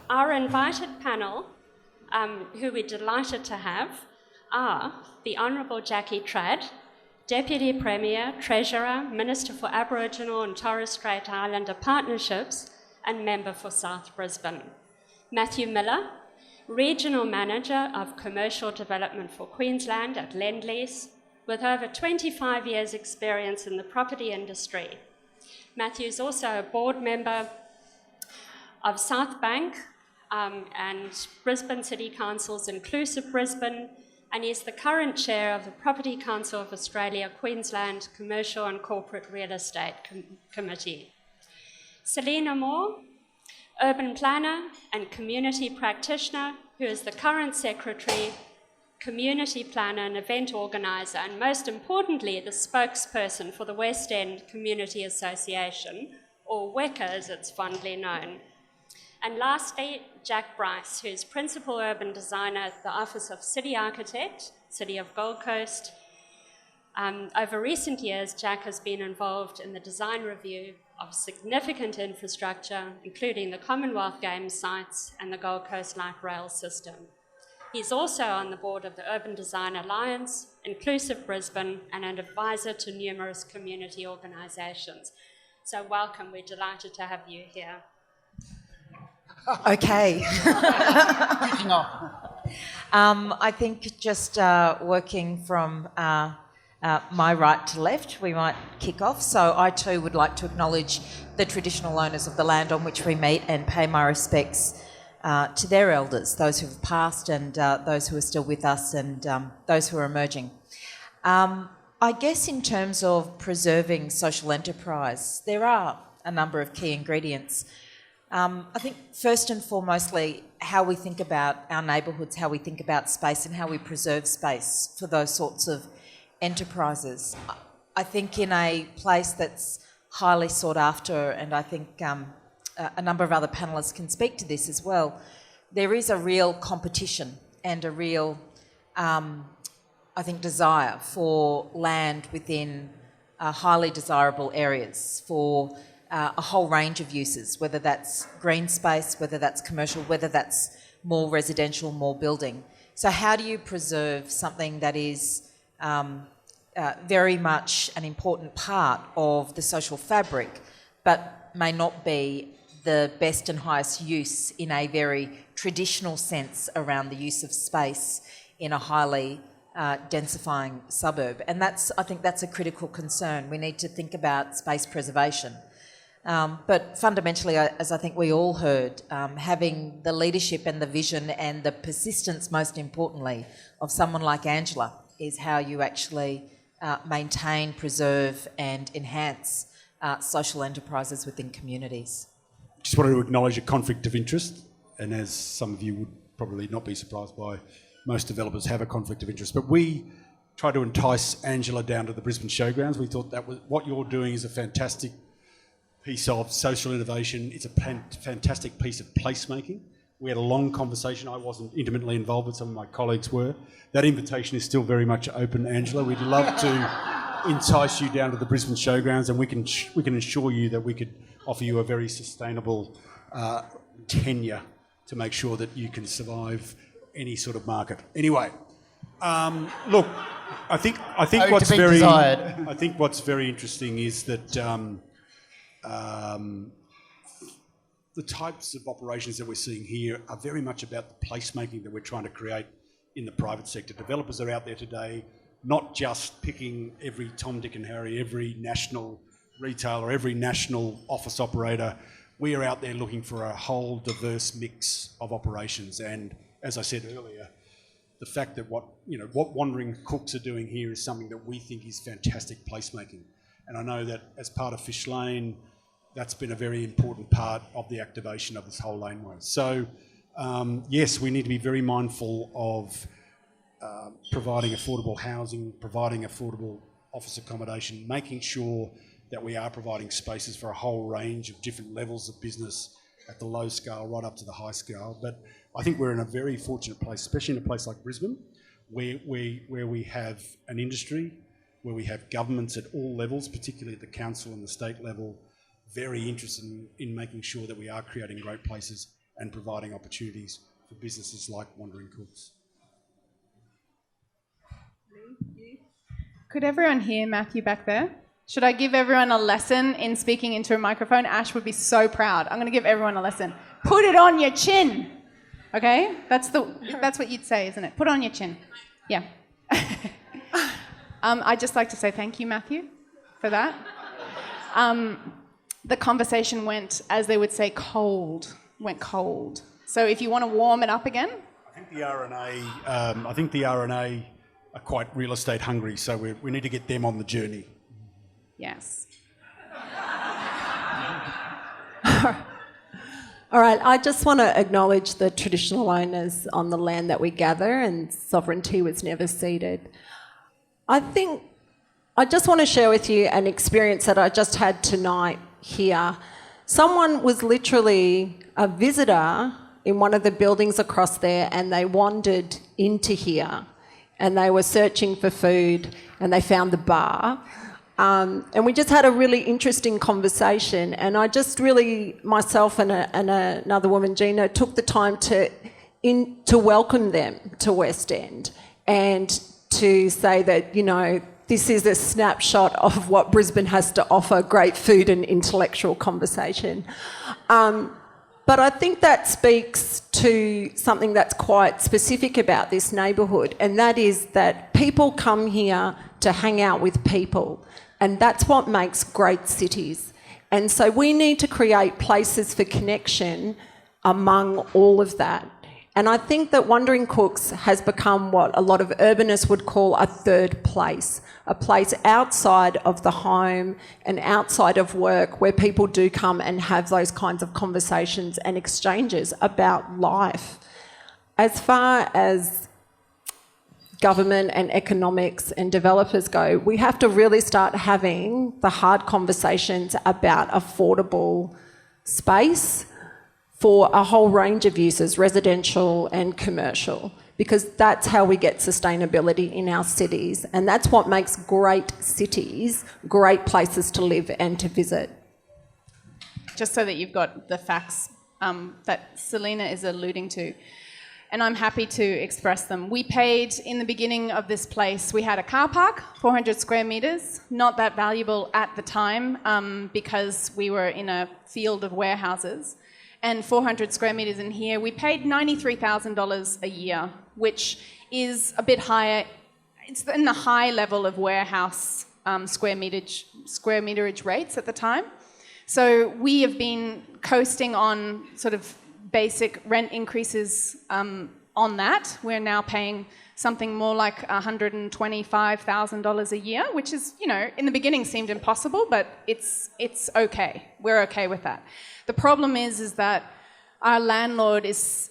Our invited panel, who we're delighted to have, are the Honourable Jackie Trad, Deputy Premier, Treasurer, Minister for Aboriginal and Torres Strait Islander Partnerships and Member for South Brisbane. Matthew Miller, Regional Manager of Commercial Development for Queensland at Lendlease, with over 25 years' experience in the property industry. Matthew is also a board member of South Bank and Brisbane City Council's Inclusive Brisbane, and he is the current chair of the Property Council of Australia Queensland Commercial and Corporate Real Estate Committee. Seleneah More, urban planner and community practitioner, who is the current secretary, community planner and event organiser, and most importantly, the spokesperson for the West End Community Association, or WECA as it's fondly known. And lastly, Jack Bryce, who is Principal Urban Designer at the Office of City Architect, City of Gold Coast. Over recent years, Jack has been involved in the design review of significant infrastructure, including the Commonwealth Games sites and the Gold Coast Light Rail system. He's also on the board of the Urban Design Alliance, Inclusive Brisbane, and an advisor to numerous community organisations. So welcome, we're delighted to have you here. Okay. Kicking off. I think just working from my right to left, we might kick off. So I too would like to acknowledge the traditional owners of the land on which we meet and pay my respects to their elders, those who have passed and those who are still with us and those who are emerging. I guess in terms of preserving social enterprise, there are a number of key ingredients. I think first and foremostly how we think about our neighbourhoods, how we think about space and how we preserve space for those sorts of enterprises. I think in a place that's highly sought after, and I think a number of other panellists can speak to this as well, there is a real competition and a real, I think, desire for land within highly desirable areas for a whole range of uses, whether that's green space, whether that's commercial, whether that's more residential, more building. So how do you preserve something that is very much an important part of the social fabric, but may not be the best and highest use in a very traditional sense around the use of space in a highly densifying suburb? And I think that's a critical concern. We need to think about space preservation. But fundamentally, as I think we all heard, having the leadership and the vision and the persistence, most importantly, of someone like Angela is how you actually maintain, preserve and enhance social enterprises within communities. Just wanted to acknowledge a conflict of interest, and as some of you would probably not be surprised by, most developers have a conflict of interest. But we tried to entice Angela down to the Brisbane Showgrounds. We thought that what you're doing is a fantastic piece of social innovation. It's a fantastic piece of placemaking. We had a long conversation. I wasn't intimately involved, but some of my colleagues were. That invitation is still very much open, Angela. We'd love to entice you down to the Brisbane Showgrounds, and we can assure you that we could offer you a very sustainable tenure to make sure that you can survive any sort of market. Anyway, look, I think what's very interesting is that the types of operations that we're seeing here are very much about the placemaking that we're trying to create in the private sector. Developers are out there today not just picking every Tom, Dick and Harry, every national retailer, every national office operator. We are out there looking for a whole diverse mix of operations. And as I said earlier, the fact that what Wandering Cooks are doing here is something that we think is fantastic placemaking. And I know that as part of Fish Lane, that's been a very important part of the activation of this whole laneway. So, yes, we need to be very mindful of providing affordable housing, providing affordable office accommodation, making sure that we are providing spaces for a whole range of different levels of business at the low scale right up to the high scale. But I think we're in a very fortunate place, especially in a place like Brisbane, where we have an industry, where we have governments at all levels, particularly at the council and the state level, very interested in making sure that we are creating great places and providing opportunities for businesses like Wandering Cooks. Could everyone hear Matthew back there? Should I give everyone a lesson in speaking into a microphone? Ash would be so proud. I'm going to give everyone a lesson. Put it on your chin. Okay? That's what you'd say, isn't it? Put it on your chin. Yeah. I'd just like to say thank you, Matthew, for that. The conversation went, as they would say, cold. Went cold. So if you want to warm it up again. I think the RNA are quite real estate hungry, so we need to get them on the journey. Yes. All right, I just want to acknowledge the traditional owners on the land that we gather, and sovereignty was never ceded. I just want to share with you an experience that I just had tonight here. Someone was literally a visitor in one of the buildings across there, and they wandered into here and they were searching for food and they found the bar. And we just had a really interesting conversation, and I just really, myself and another woman, Gina, took the time to welcome them to West End and to say that, you know, this is a snapshot of what Brisbane has to offer, great food and intellectual conversation. But I think that speaks to something that's quite specific about this neighbourhood, and that is that people come here to hang out with people. And that's what makes great cities. And so we need to create places for connection among all of that. And I think that Wandering Cooks has become what a lot of urbanists would call a third place, a place outside of the home and outside of work where people do come and have those kinds of conversations and exchanges about life. As far as government and economics and developers go, we have to really start having the hard conversations about affordable space for a whole range of uses, residential and commercial, because that's how we get sustainability in our cities, and that's what makes great cities great places to live and to visit. Just so that you've got the facts that Seleneah is alluding to, and I'm happy to express them. We paid, in the beginning of this place, we had a car park, 400 square metres, not that valuable at the time because we were in a field of warehouses, and 400 square metres in here. We paid $93,000 a year, which is a bit higher. It's in the high level of warehouse square meterage rates at the time. So we have been coasting on sort of basic rent increases on that. We're now paying something more like $125,000 a year, which is, you know, in the beginning seemed impossible, but it's okay. We're okay with that. The problem is that our landlord is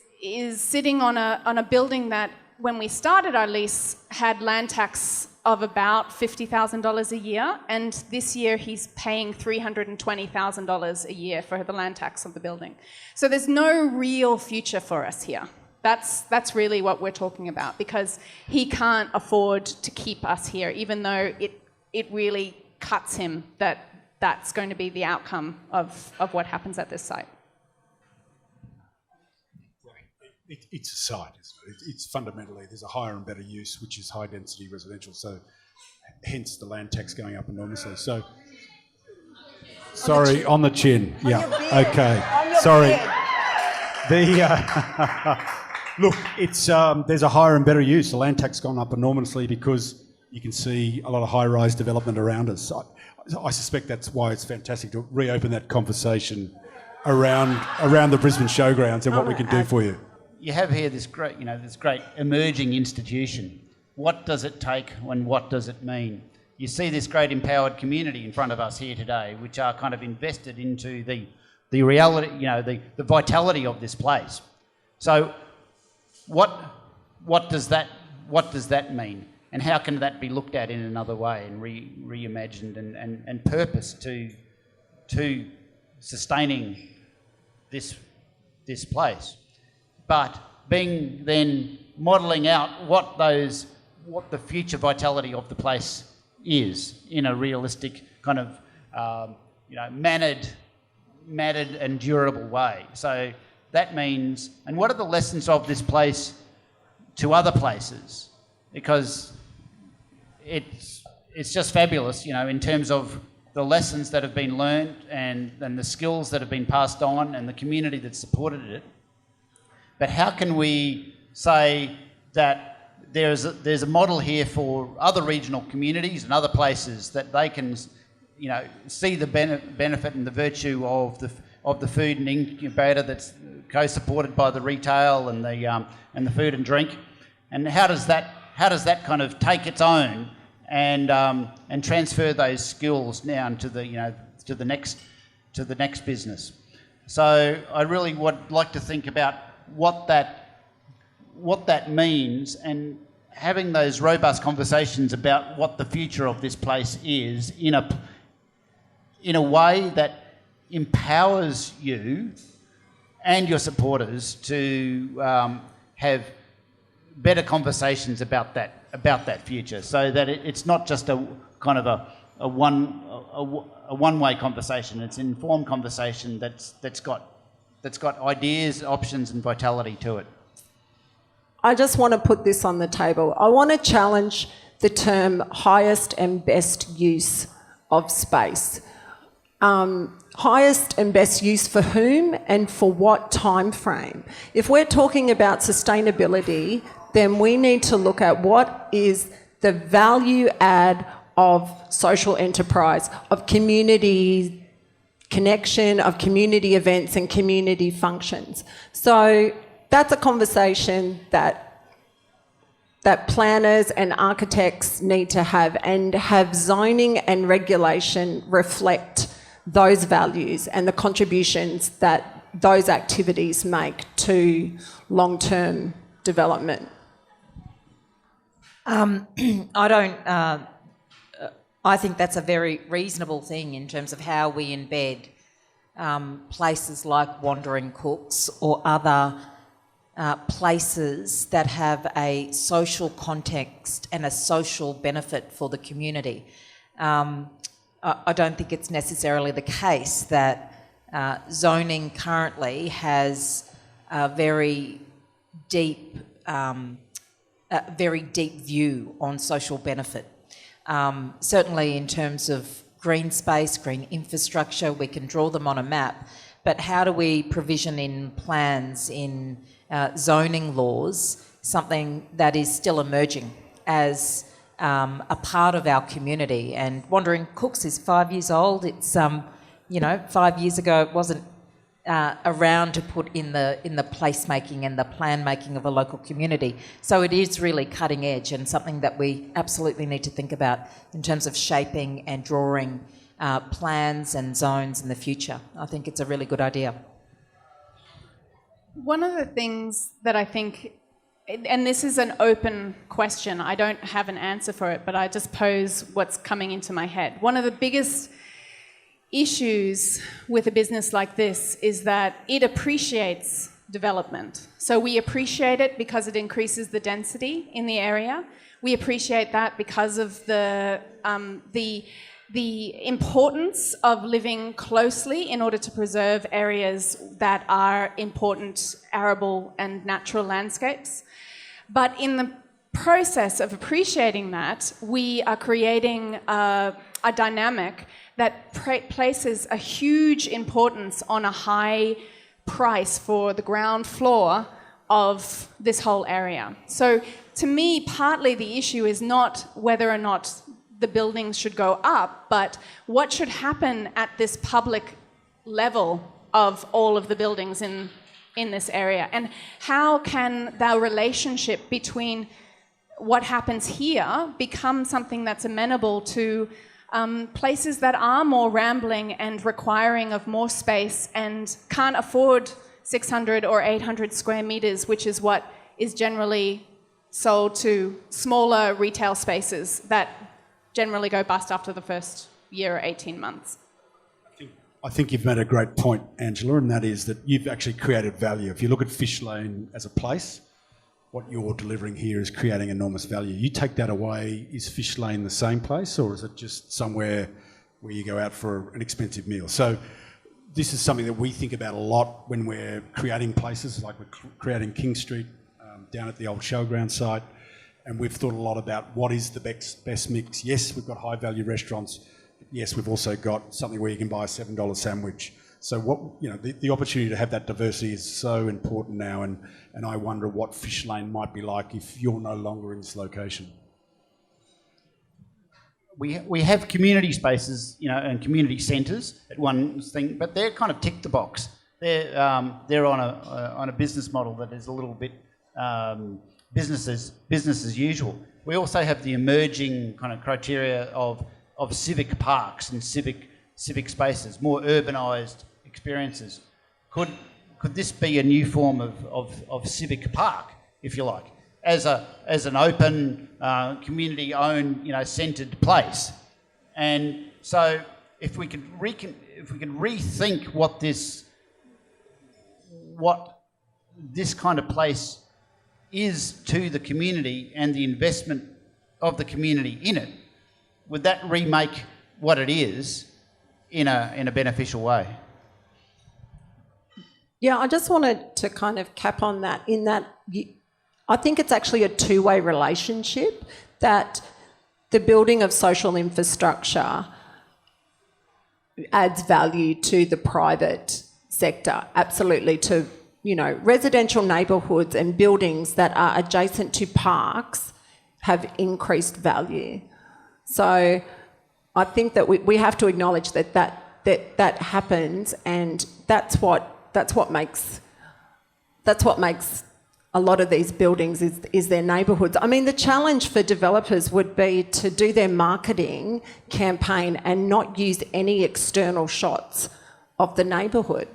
sitting on a building that, when we started our lease, had land tax of about $50,000 a year, and this year he's paying $320,000 a year for the land tax of the building. So there's no real future for us here. That's really what we're talking about, because he can't afford to keep us here, even though it really cuts him that that's going to be the outcome of what happens at this site. It's a site, isn't it? It's fundamentally, there's a higher and better use, which is high density residential, so hence the land tax going up enormously. So, sorry, on the chin. Yeah, okay. Sorry. Look, it's there's a higher and better use. The land tax gone up enormously because you can see a lot of high-rise development around us. I suspect that's why it's fantastic to reopen that conversation around the Brisbane showgrounds and what we can do for you. You have here this great, this great emerging institution. What does it take and what does it mean? You see this great empowered community in front of us here today, which are kind of invested into the reality, the vitality of this place. So, what does that mean, and how can that be looked at in another way and reimagined and purposed to sustaining this place? But being then modelling out what the future vitality of the place is in a realistic kind of mannered and durable way. So that means, and what are the lessons of this place to other places? Because it's just fabulous, you know, in terms of the lessons that have been learned and the skills that have been passed on and the community that supported it. But how can we say that there's a model here for other regional communities and other places that they can, you know, see the benefit and the virtue of the food and incubator that's co-supported by the retail and the food and drink, and how does that kind of take its own and transfer those skills down to the next business. So I really would like to think about what that means, and having those robust conversations about what the future of this place is in a way that empowers you and your supporters to have better conversations about that future, so that it's not just a kind of a one-way conversation. It's an informed conversation that's got ideas, options, and vitality to it. I just want to put this on the table. I want to challenge the term highest and best use of space. Highest and best use for whom and for what time frame? If we're talking about sustainability, then we need to look at what is the value add of social enterprise, of community connection, of community events and community functions. So that's a conversation that planners and architects need to have, and have zoning and regulation reflect those values and the contributions that those activities make to long-term development. I think that's a very reasonable thing in terms of how we embed places like Wandering Cooks or other places that have a social context and a social benefit for the community. I don't think it's necessarily the case that zoning currently has a very deep view on social benefit. Certainly in terms of green space, green infrastructure, we can draw them on a map, but how do we provision in plans, in zoning laws, something that is still emerging as a part of our community? And Wandering Cooks is 5 years old. It's 5 years ago it wasn't around to put in the placemaking and the plan making of a local community. So it is really cutting edge and something that we absolutely need to think about in terms of shaping and drawing plans and zones in the future. I think it's a really good idea. One of the things that I think, and this is an open question, I don't have an answer for it, but I just pose what's coming into my head. One of the biggest issues with a business like this is that it appreciates development. So we appreciate it because it increases the density in the area. We appreciate that because of the importance of living closely in order to preserve areas that are important arable and natural landscapes. But in the process of appreciating that, we are creating a dynamic that places a huge importance on a high price for the ground floor of this whole area. So to me, partly the issue is not whether or not the buildings should go up, but what should happen at this public level of all of the buildings in this area, and how can the relationship between what happens here become something that's amenable to places that are more rambling and requiring of more space and can't afford 600 or 800 square metres, which is what is generally sold to smaller retail spaces that generally go bust after the first year or 18 months. I think you've made a great point, Angela, and that is that you've actually created value. If you look at Fish Lane as a place, what you're delivering here is creating enormous value. You take that away, is Fish Lane the same place, or is it just somewhere where you go out for an expensive meal? So this is something that we think about a lot when we're creating places, like we're creating King Street down at the old showground site, and we've thought a lot about what is the best mix. Yes, we've got high value restaurants. Yes, we've also got something where you can buy a $7 sandwich. So the opportunity to have that diversity is so important now, and I wonder what Fish Lane might be like if you're no longer in this location. We have community spaces, and community centres at one thing, but they're kind of tick the box. They're on a business model that is a little bit business as usual. We also have the emerging kind of criteria of civic parks and civic spaces, more urbanised experiences. Could this be a new form of civic park, if you like, as an open, community-owned, centred place? And so, if we could rethink what this kind of place is to the community and the investment of the community in it, would that remake what it is in a beneficial way? Yeah, I just wanted to kind of cap on that, in that I think it's actually a two-way relationship, that the building of social infrastructure adds value to the private sector, absolutely, to residential neighbourhoods and buildings that are adjacent to parks have increased value. So I think that we have to acknowledge that happens, and that's what makes a lot of these buildings is their neighbourhoods. I mean, the challenge for developers would be to do their marketing campaign and not use any external shots of the neighbourhood.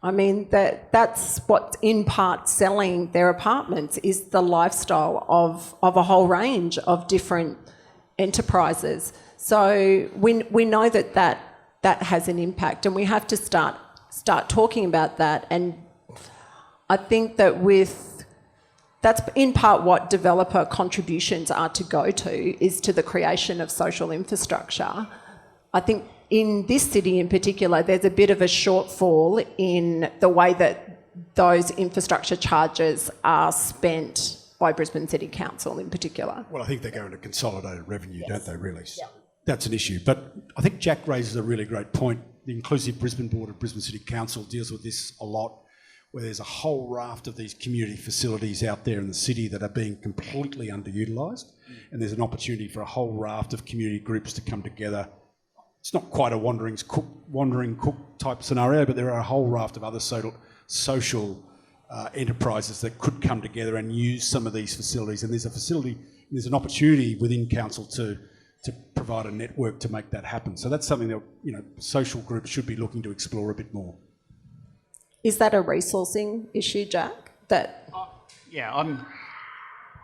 I mean, that's what's in part selling their apartments, is the lifestyle of a whole range of different enterprises. So we know that has an impact, and we have to start talking about that. And I think that that's in part what developer contributions are to go to, is to the creation of social infrastructure. I think in this city in particular, there's a bit of a shortfall in the way that those infrastructure charges are spent by Brisbane City Council in particular. Well, I think they go into consolidated revenue, Yes. don't they, really? Yeah. That's an issue. But I think Jack raises a really great point. The Inclusive Brisbane Board of Brisbane City Council deals with this a lot, where there's a whole raft of these community facilities out there in the city that are being completely underutilised, and there's an opportunity for a whole raft of community groups to come together. It's not quite a wandering cook type scenario, but there are a whole raft of other social enterprises that could come together and use some of these facilities. And there's an opportunity within council to provide a network to make that happen. So that's something that social groups should be looking to explore a bit more. Is that a resourcing issue, Jack? Both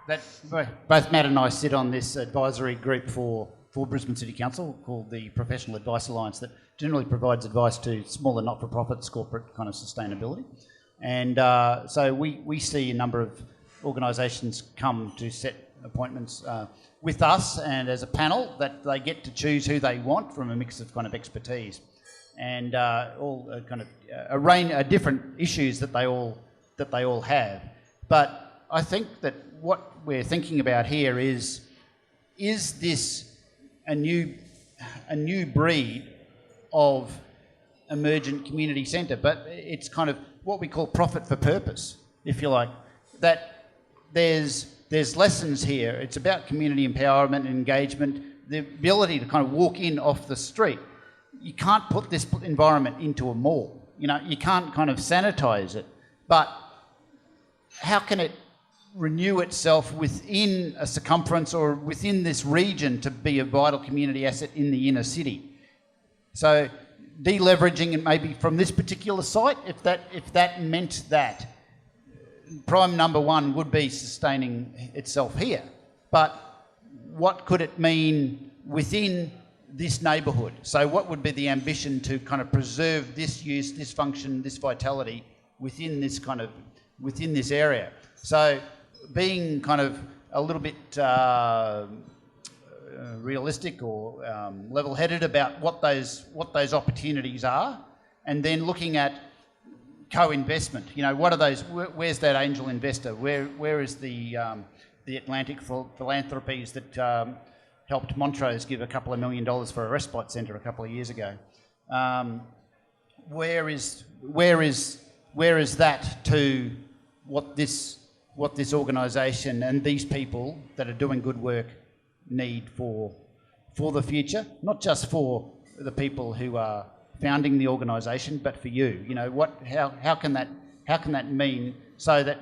Matt and I sit on this advisory group for Brisbane City Council called the Professional Advice Alliance, that generally provides advice to smaller not-for-profits, corporate kind of sustainability. And so we see a number of organisations come to set appointments with us and as a panel, that they get to choose who they want from a mix of kind of expertise, and all kind of a range of different issues that they all have. But I think that what we're thinking about here is this a new breed of emergent community centre, but it's kind of what we call profit for purpose, if you like. That there's lessons here. It's about community empowerment and engagement, the ability to kind of walk in off the street. You can't put this environment into a mall. You can't kind of sanitise it, but how can it renew itself within a circumference or within this region to be a vital community asset in the inner city? So deleveraging it maybe from this particular site, if that meant that, prime number one would be sustaining itself here. But what could it mean within this neighbourhood? So what would be the ambition to kind of preserve this use, this function, this vitality within this area? So being kind of a little bit realistic or level-headed about what those opportunities are, and then looking at co-investment. You know, what are those? Where's that angel investor? Where is the Atlantic philanthropies that helped Montrose give $2 million for a respite centre a couple of years ago? Where is that to what this organisation and these people that are doing good work need for the future? Not just for the people who are founding the organisation, but for you. You know, how can that mean so that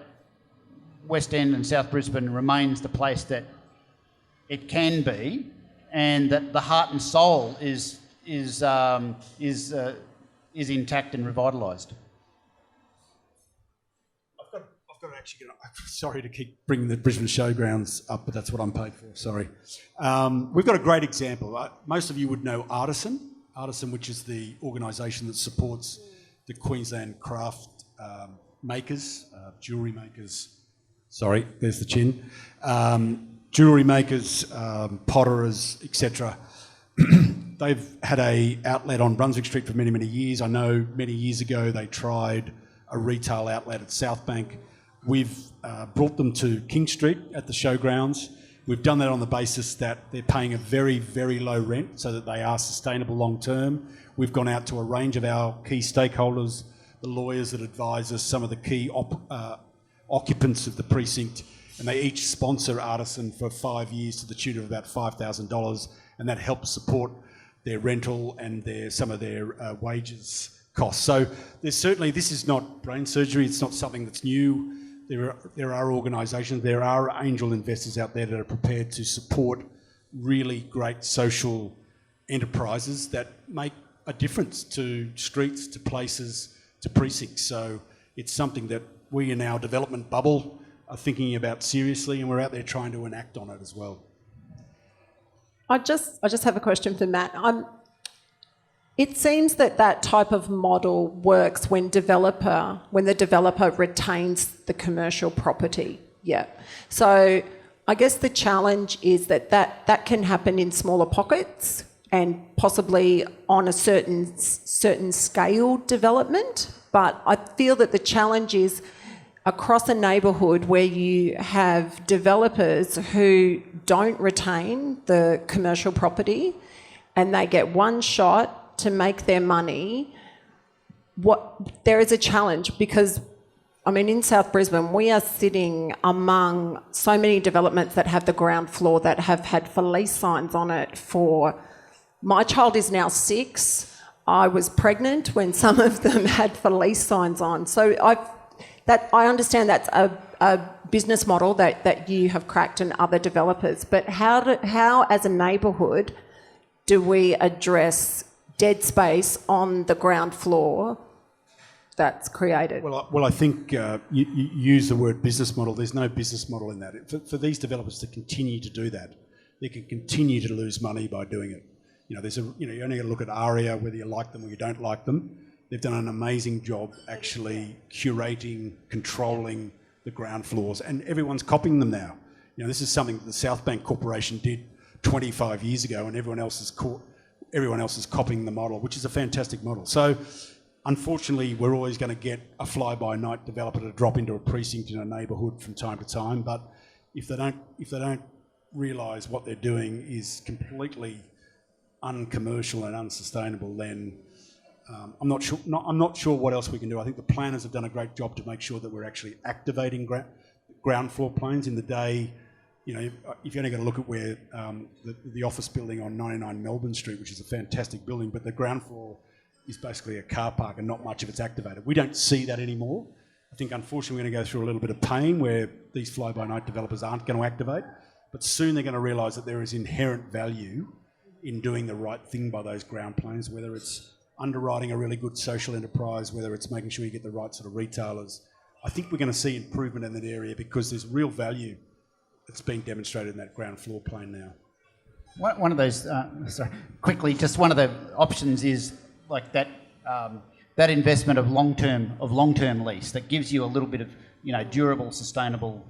West End and South Brisbane remains the place that it can be, and that the heart and soul is intact and revitalised? I've got to actually sorry to keep bringing the Brisbane Showgrounds up, but that's what I'm paid for, sorry. We've got a great example. Most of you would know Artisan, which is the organisation that supports the Queensland craft makers, jewellery makers. Sorry, there's the chin. Jewellery makers, potterers, etc. They've had an outlet on Brunswick Street for many, many years. I know many years ago they tried a retail outlet at South Bank. We've brought them to King Street at the showgrounds. We've done that on the basis that they're paying a very, very low rent so that they are sustainable long term. We've gone out to a range of our key stakeholders, the lawyers that advise us, some of the key occupants of the precinct, and they each sponsor Artisan for 5 years to the tune of about $5,000, and that helps support their rental and some of their wages costs. So there's certainly, this is not brain surgery, it's not something that's new. There are organisations, there are angel investors out there that are prepared to support really great social enterprises that make a difference to streets, to places, to precincts. So it's something that we in our development bubble are thinking about seriously, and we're out there trying to enact on it as well. I just have a question for Matt. It seems that type of model works when the developer retains the commercial property. Yeah. So I guess the challenge is that can happen in smaller pockets and possibly on a certain scale development. But I feel that the challenge is across a neighbourhood where you have developers who don't retain the commercial property and they get one shot to make their money. There is a challenge because, I mean, in South Brisbane, we are sitting among so many developments that have the ground floor that have had for lease signs on it for... My child is now 6. I was pregnant when some of them had for lease signs on. So I understand that's a business model that you have cracked and other developers, but how as a neighbourhood do we address dead space on the ground floor that's created? Well, I think you use the word business model. There's no business model in that. For these developers to continue to do that, they can continue to lose money by doing it. You know, you only got to look at ARIA, whether you like them or you don't like them. They've done an amazing job actually curating, controlling the ground floors, and everyone's copying them now. You know, this is something that the South Bank Corporation did 25 years ago, and everyone else is copying the model, which is a fantastic model. So, unfortunately, we're always going to get a fly-by-night developer to drop into a precinct in a neighbourhood from time to time. But if they don't realise what they're doing is completely uncommercial and unsustainable, then I'm not sure what else we can do. I think the planners have done a great job to make sure that we're actually activating ground floor planes in the day. You know, if you're only going to look at where the office building on 99 Melbourne Street, which is a fantastic building, but the ground floor is basically a car park and not much of it's activated. We don't see that anymore. I think, unfortunately, we're going to go through a little bit of pain where these fly-by-night developers aren't going to activate, but soon they're going to realise that there is inherent value in doing the right thing by those ground planes, whether it's underwriting a really good social enterprise, whether it's making sure you get the right sort of retailers. I think we're going to see improvement in that area because there's real value that's being demonstrated in that ground floor plane now. One of those, quickly, just one of the options is like that investment of long-term lease that gives you a little bit of, you know, durable, sustainable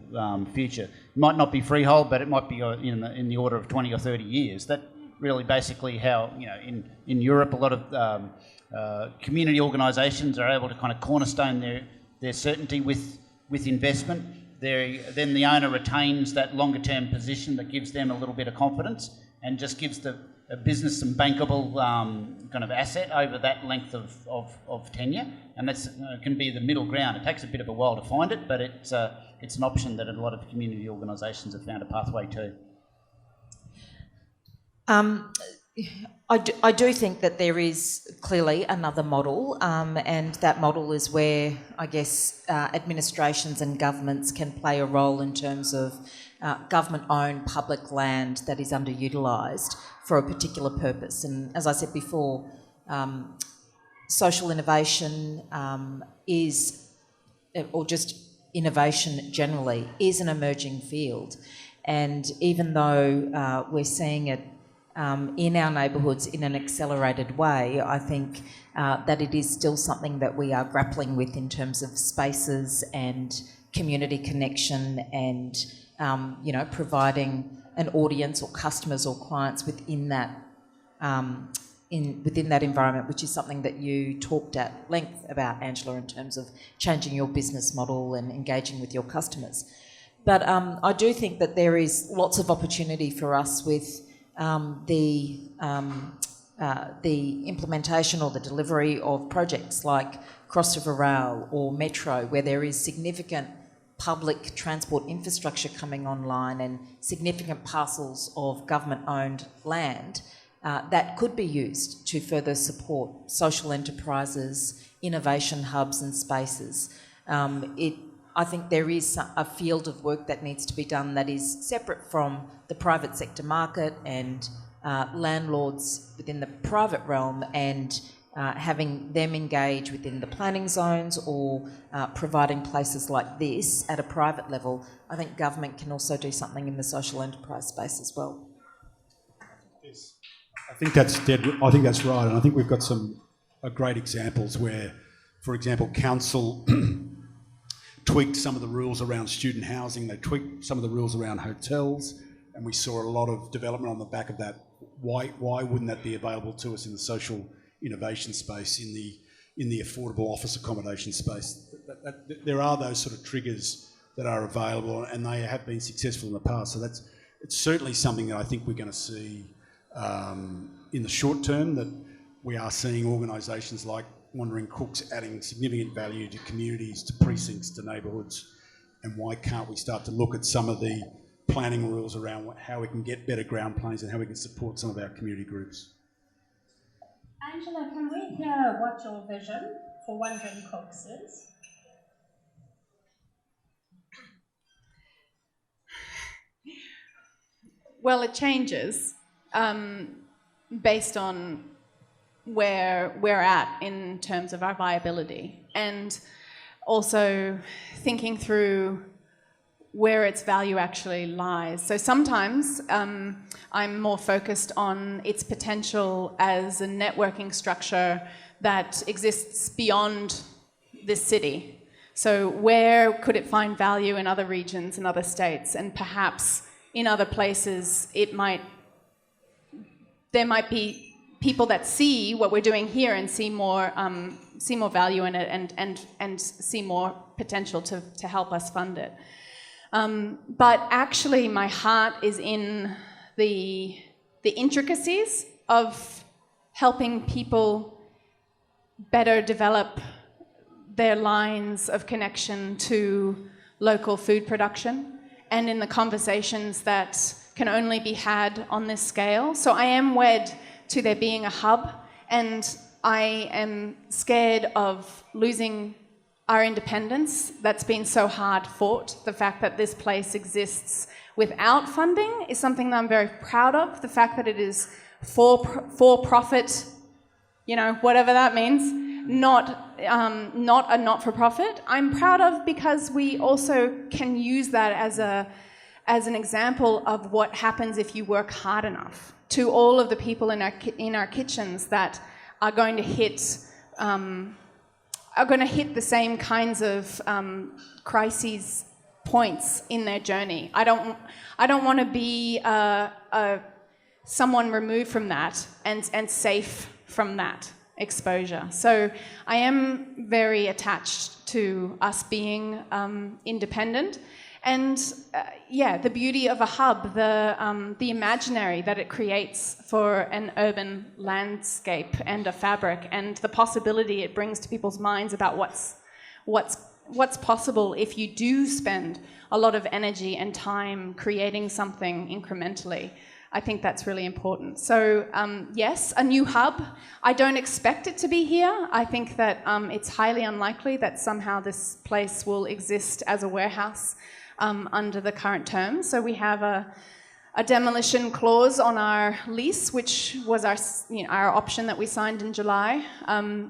future. It might not be freehold, but it might be in the order of 20 or 30 years. That really basically how, in Europe, a lot of community organisations are able to kind of cornerstone their certainty with investment. Then the owner retains that longer term position that gives them a little bit of confidence and just gives a business some bankable kind of asset over that length of tenure, and that's can be the middle ground. It takes a bit of a while to find it, but it's an option that a lot of community organisations have found a pathway to. I do think that there is clearly another model, and that model is where I guess administrations and governments can play a role in terms of government-owned public land that is underutilised for a particular purpose. And as I said before, social innovation or just innovation generally, is an emerging field. And even though we're seeing it in our neighbourhoods in an accelerated way, I think that it is still something that we are grappling with in terms of spaces and community connection and, providing an audience or customers or clients within that within that environment, which is something that you talked at length about, Angela, in terms of changing your business model and engaging with your customers. But I do think that there is lots of opportunity for us with the implementation or the delivery of projects like Cross River Rail or Metro, where there is significant public transport infrastructure coming online and significant parcels of government-owned land that could be used to further support social enterprises, innovation hubs and spaces. I think there is a field of work that needs to be done that is separate from the private sector market and landlords within the private realm, and having them engage within the planning zones or providing places like this at a private level. I think government can also do something in the social enterprise space as well. Yes. I think that's right, and I think we've got some great examples where, for example, council tweaked some of the rules around student housing, they tweaked some of the rules around hotels, and we saw a lot of development on the back of that. Why wouldn't that be available to us in the social innovation space, in the affordable office accommodation space? There are those sort of triggers that are available, and they have been successful in the past. So it's certainly something that I think we're going to see in the short term, that we are seeing organisations like Wandering Cooks adding significant value to communities, to precincts, to neighbourhoods. And why can't we start to look at some of the planning rules around how we can get better ground planes and how we can support some of our community groups? Angela, can we hear what your vision for Wandering Cooks is? Well, it changes based on where we're at in terms of our viability, and also thinking through where its value actually lies. So sometimes I'm more focused on its potential as a networking structure that exists beyond this city. So where could it find value in other regions and other states, and perhaps in other places there might be people that see what we're doing here and see more value in it and see more potential to help us fund it. But actually my heart is in the intricacies of helping people better develop their lines of connection to local food production, and in the conversations that can only be had on this scale. So I am wed to there being a hub, and I am scared of losing our independence that's been so hard fought. The fact that this place exists without funding is something that I'm very proud of. The fact that it is for profit, whatever that means, not a not-for-profit, I'm proud of, because we also can use that as an example of what happens if you work hard enough. To all of the people in our kitchens that are going to hit the same kinds of crises points in their journey. I don't want to be a someone removed from that and safe from that exposure. So I am very attached to us being independent. And the beauty of a hub, the imaginary that it creates for an urban landscape and a fabric, and the possibility it brings to people's minds about what's possible if you do spend a lot of energy and time creating something incrementally. I think that's really important. So yes, a new hub. I don't expect it to be here. I think that it's highly unlikely that somehow this place will exist as a warehouse under the current terms. So we have a demolition clause on our lease, which was our option that we signed in July.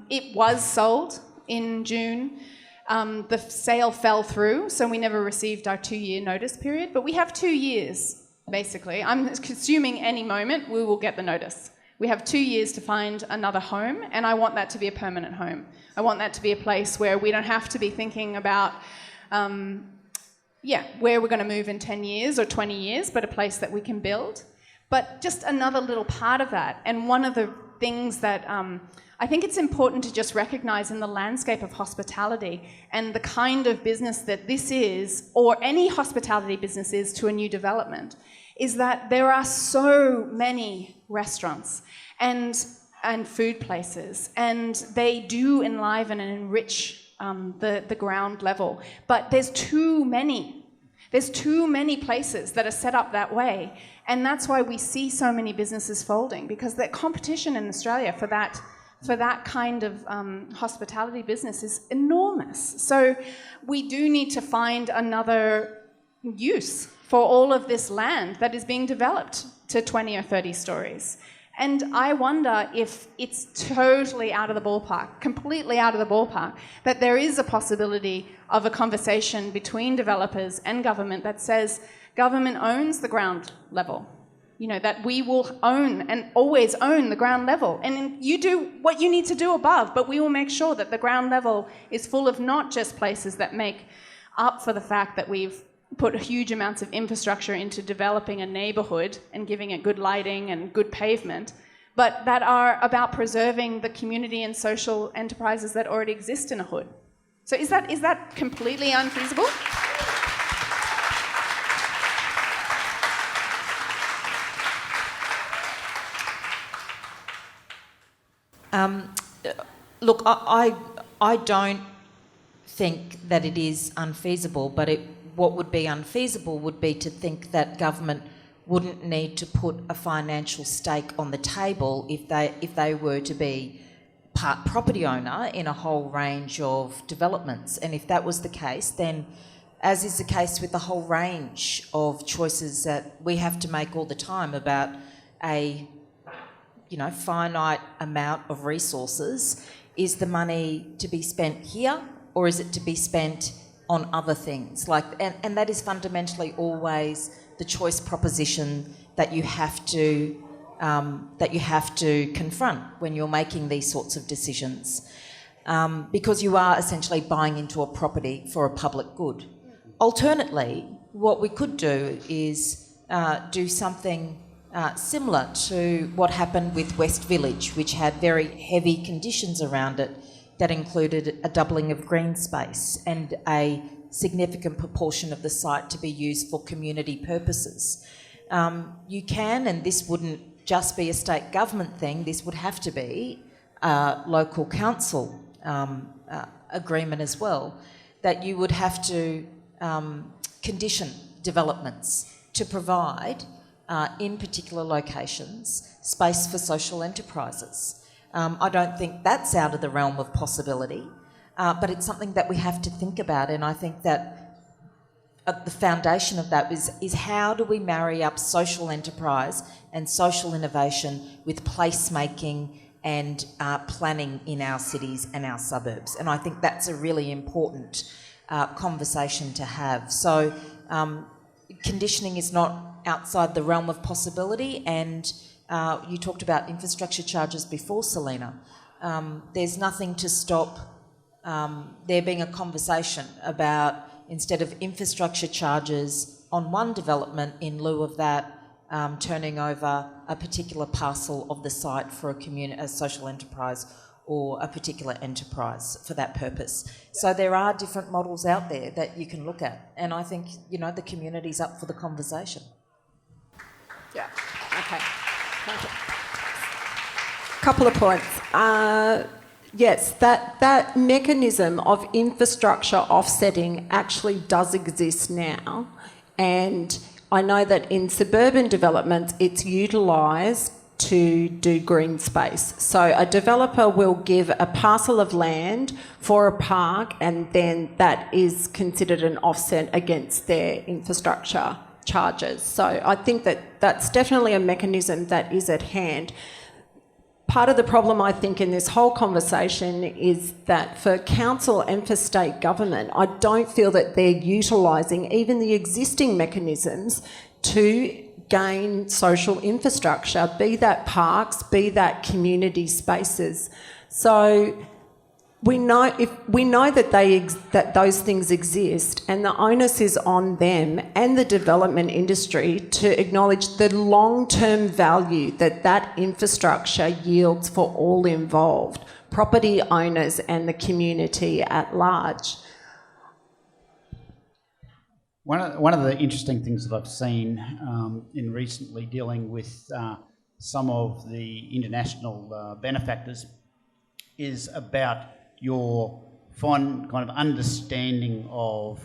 It was sold in June. The sale fell through, so we never received our 2-year notice period. But we have 2 years, basically. I'm assuming any moment we will get the notice. We have 2 years to find another home, and I want that to be a permanent home. I want that to be a place where we don't have to be thinking about where we're going to move in 10 years or 20 years, but a place that we can build. But just another little part of that, and one of the things that I think it's important to just recognise in the landscape of hospitality and the kind of business that this is, or any hospitality business is to a new development, is that there are so many restaurants and food places, and they do enliven and enrich the ground level. But there's too many. There's too many places that are set up that way. And that's why we see so many businesses folding, because the competition in Australia for that kind of hospitality business is enormous. So we do need to find another use for all of this land that is being developed to 20 or 30 stories. And I wonder if it's totally out of the ballpark, completely out of the ballpark, that there is a possibility of a conversation between developers and government that says government owns the ground level. You know, that we will own and always own the ground level. And you do what you need to do above, but we will make sure that the ground level is full of not just places that make up for the fact that we've put huge amounts of infrastructure into developing a neighbourhood and giving it good lighting and good pavement, but that are about preserving the community and social enterprises that already exist in a hood. So is that completely unfeasible? Look, I don't think that it is unfeasible, but what would be unfeasible would be to think that government wouldn't need to put a financial stake on the table if they were to be part property owner in a whole range of developments. And if that was the case, then, as is the case with the whole range of choices that we have to make all the time about a finite amount of resources, is the money to be spent here or is it to be spent on other things? And that is fundamentally always the choice proposition that you have to confront when you're making these sorts of decisions, because you are essentially buying into a property for a public good. Alternately, what we could do is do something similar to what happened with West Village, which had very heavy conditions around it that included a doubling of green space and a significant proportion of the site to be used for community purposes. You can, and this wouldn't just be a state government thing, this would have to be a local council agreement as well, that you would have to condition developments to provide, in particular locations, space for social enterprises. I don't think that's out of the realm of possibility, but it's something that we have to think about, and I think that at the foundation of that is how do we marry up social enterprise and social innovation with placemaking and planning in our cities and our suburbs. And I think that's a really important conversation to have. So conditioning is not outside the realm of possibility, and you talked about infrastructure charges before, Seleneah. There's nothing to stop there being a conversation about, instead of infrastructure charges on one development, in lieu of that, turning over a particular parcel of the site for a social enterprise or a particular enterprise for that purpose. So there are different models out there that you can look at, and I think, the community's up for the conversation. Yeah, okay. Couple of points. Yes, that mechanism of infrastructure offsetting actually does exist now, and I know that in suburban developments it's utilised to do green space. So a developer will give a parcel of land for a park, and then that is considered an offset against their infrastructure charges. So I think that that's definitely a mechanism that is at hand. Part of the problem, I think, in this whole conversation is that for council and for state government, I don't feel that they're utilising even the existing mechanisms to gain social infrastructure, be that parks, be that community spaces. So we know that those things exist, and the onus is on them and the development industry to acknowledge the long-term value that infrastructure yields for all involved, property owners and the community at large. One of the interesting things that I've seen in recently dealing with some of the international benefactors is about your fine kind of understanding of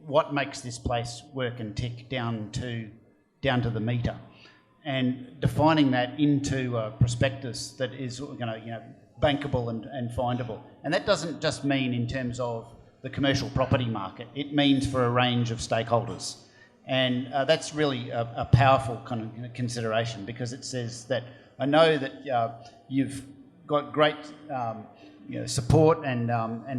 what makes this place work and tick down to the meter, and defining that into a prospectus that is bankable and findable. And that doesn't just mean in terms of the commercial property market, it means for a range of stakeholders. And that's really a powerful kind of consideration, because it says that I know that you've got great support and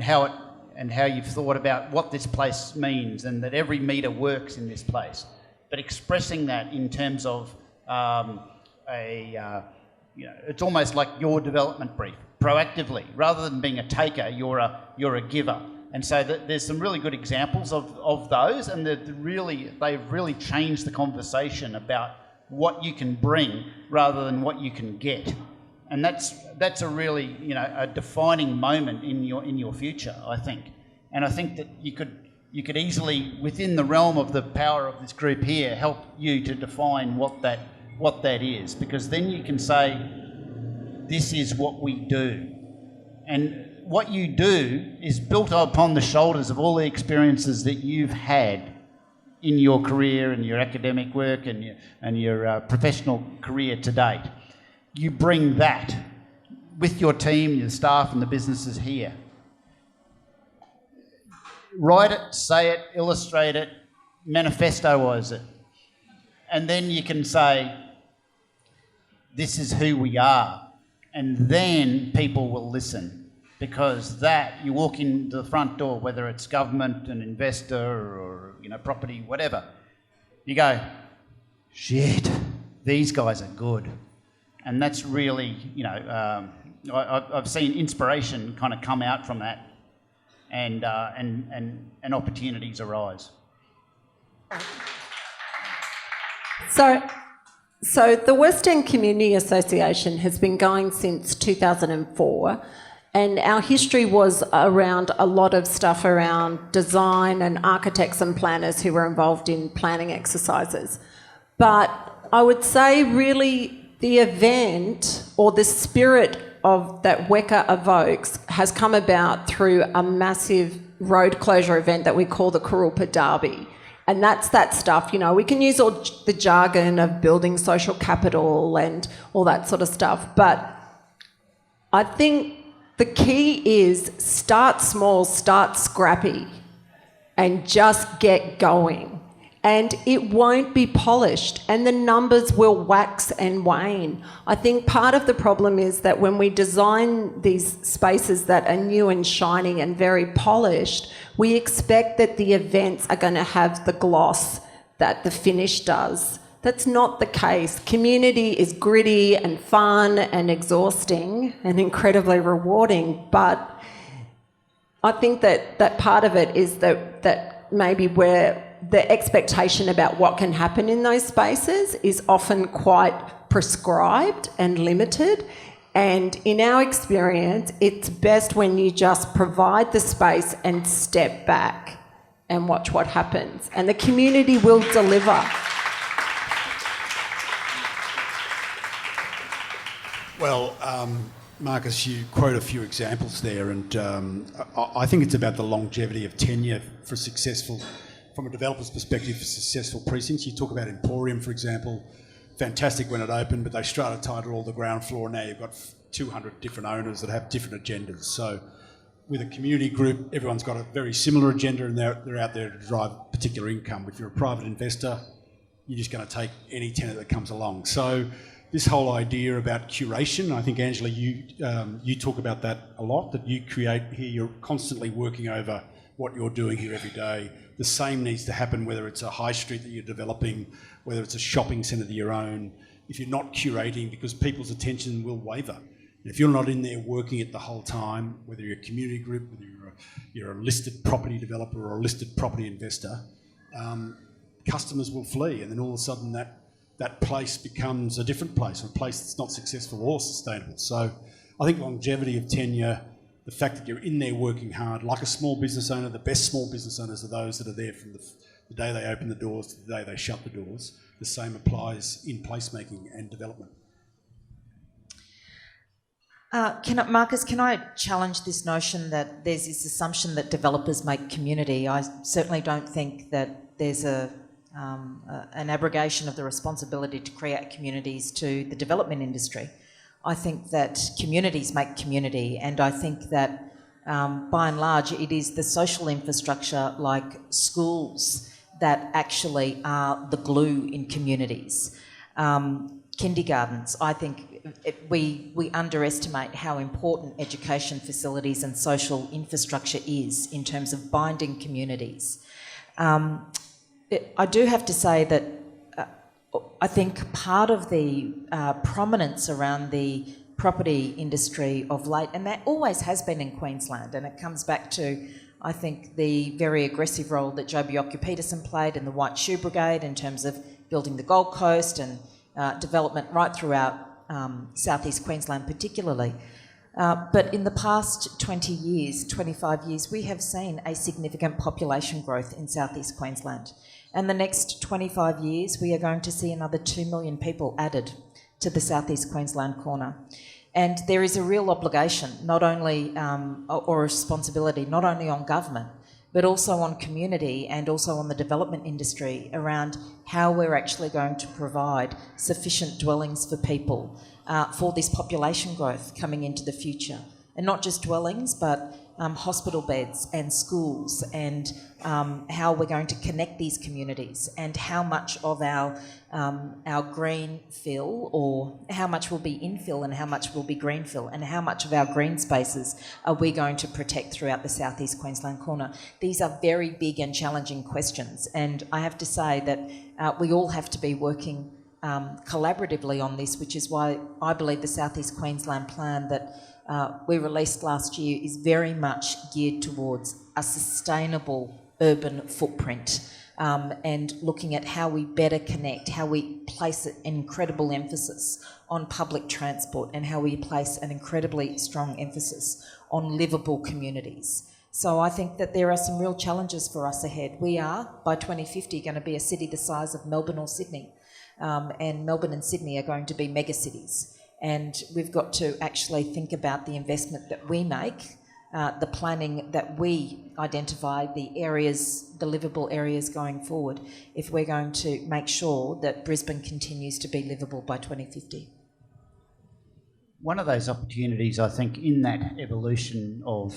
how you've thought about what this place means, and that every metre works in this place. But expressing that in terms of it's almost like your development brief, proactively, rather than being a taker, you're a giver. And so there's some really good examples of those, and they've really changed the conversation about what you can bring rather than what you can get. And that's a really a defining moment in your future, I think. And I think that you could easily, within the realm of the power of this group here, help you to define what that is, because then you can say, this is what we do. And what you do is built upon the shoulders of all the experiences that you've had in your career and your academic work and your professional career to date. You bring that with your team, your staff and the businesses here. Write it, say it, illustrate it, manifestoise it. And then you can say, this is who we are. And then people will listen. Because you walk in the front door, whether it's government, an investor, or property, whatever, you go, shit, these guys are good. And that's really, I've seen inspiration kind of come out from that, and opportunities arise. So the West End Community Association has been going since 2004. And our history was around a lot of stuff around design and architects and planners who were involved in planning exercises. But I would say really the event or the spirit of that WECA evokes has come about through a massive road closure event that we call the Kurulpa Derby. And that's that stuff, we can use all the jargon of building social capital and all that sort of stuff. But I think the key is start small, start scrappy, and just get going. And it won't be polished, and the numbers will wax and wane. I think part of the problem is that when we design these spaces that are new and shiny and very polished, we expect that the events are going to have the gloss that the finish does. That's not the case. Community is gritty and fun and exhausting and incredibly rewarding, but I think that part of it is that maybe we're the expectation about what can happen in those spaces is often quite prescribed and limited. And in our experience, it's best when you just provide the space and step back and watch what happens. And the community will deliver. Well, Marcus, you quote a few examples there, and I think it's about the longevity of tenure for successful, from a developer's perspective, for successful precincts. You talk about Emporium, for example, fantastic when it opened, but they strata titled all the ground floor. Now you've got 200 different owners that have different agendas. So with a community group, everyone's got a very similar agenda, and they're out there to drive particular income. If you're a private investor, you're just going to take any tenant that comes along. So this whole idea about curation, I think, Angela, you talk about that a lot, that you create here, you're constantly working over what you're doing here every day. The same needs to happen whether it's a high street that you're developing, whether it's a shopping centre that you own. If you're not curating, because people's attention will waver. If you're not in there working it the whole time, whether you're a community group, whether you're a listed property developer or a listed property investor, customers will flee, and then all of a sudden that place becomes a different place, or a place that's not successful or sustainable. So I think longevity of tenure, the fact that you're in there working hard, like a small business owner, the best small business owners are those that are there from the day they open the doors to the day they shut the doors. The same applies in placemaking and development. Marcus, can I challenge this notion that there's this assumption that developers make community? I certainly don't think that there's an abrogation of the responsibility to create communities to the development industry. I think that communities make community, and I think that by and large it is the social infrastructure like schools that actually are the glue in communities. Kindergartens, I think we underestimate how important education facilities and social infrastructure is in terms of binding communities. I do have to say that I think part of the prominence around the property industry of late, and that always has been in Queensland, and it comes back to, I think, the very aggressive role that Joh Bjelke-Petersen played in the White Shoe Brigade in terms of building the Gold Coast and development right throughout southeast Queensland particularly. But in the past 20 years, 25 years, we have seen a significant population growth in southeast Queensland. And the next 25 years, we are going to see another 2 million people added to the southeast Queensland corner. And there is a real obligation, not only, or a responsibility, not only on government, but also on community and also on the development industry around how we're actually going to provide sufficient dwellings for people for this population growth coming into the future. And not just dwellings, but hospital beds and schools, and how we're going to connect these communities, and how much of our green fill, or how much will be infill and how much will be green fill, and how much of our green spaces are we going to protect throughout the southeast Queensland corner. These are very big and challenging questions, and I have to say that we all have to be working collaboratively on this, which is why I believe the southeast Queensland plan that we released last year is very much geared towards a sustainable urban footprint, and looking at how we better connect, how we place an incredible emphasis on public transport, and how we place an incredibly strong emphasis on livable communities. So I think that there are some real challenges for us ahead. We are, by 2050, going to be a city the size of Melbourne or Sydney, and Melbourne and Sydney are going to be mega cities. And we've got to actually think about the investment that we make, the planning that we identify, the areas, the livable areas going forward, if we're going to make sure that Brisbane continues to be livable by 2050. One of those opportunities, I think, in that evolution of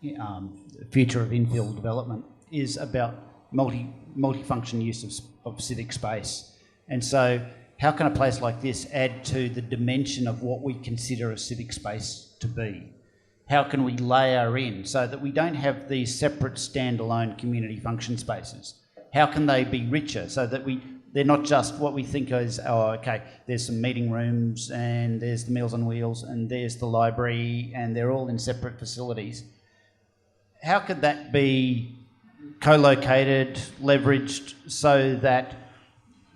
the future of infill development is about multi-function use of civic space. And so how can a place like this add to the dimension of what we consider a civic space to be? How can we layer in so that we don't have these separate standalone community function spaces? How can they be richer so that they're not just what we think as, oh, okay, there's some meeting rooms and there's the Meals on Wheels and there's the library and they're all in separate facilities. How could that be co-located, leveraged, so that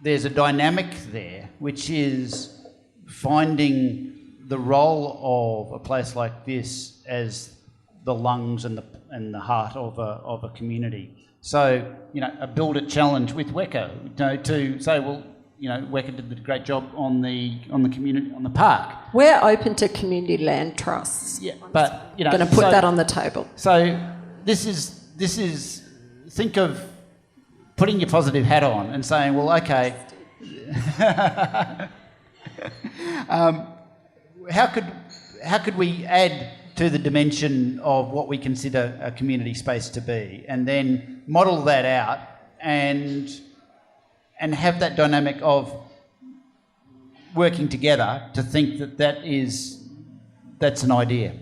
there's a dynamic there, which is finding the role of a place like this as the lungs and the heart of a community. So, a build it challenge with WECA, to say, well, WECA did a great job on the community, on the park. We're open to community land trusts. Yeah, but I'm going to put that on the table. So this is think of putting your positive hat on and saying, well, okay, how could we add to the dimension of what we consider a community space to be, and then model that out and have that dynamic of working together to think that's an idea.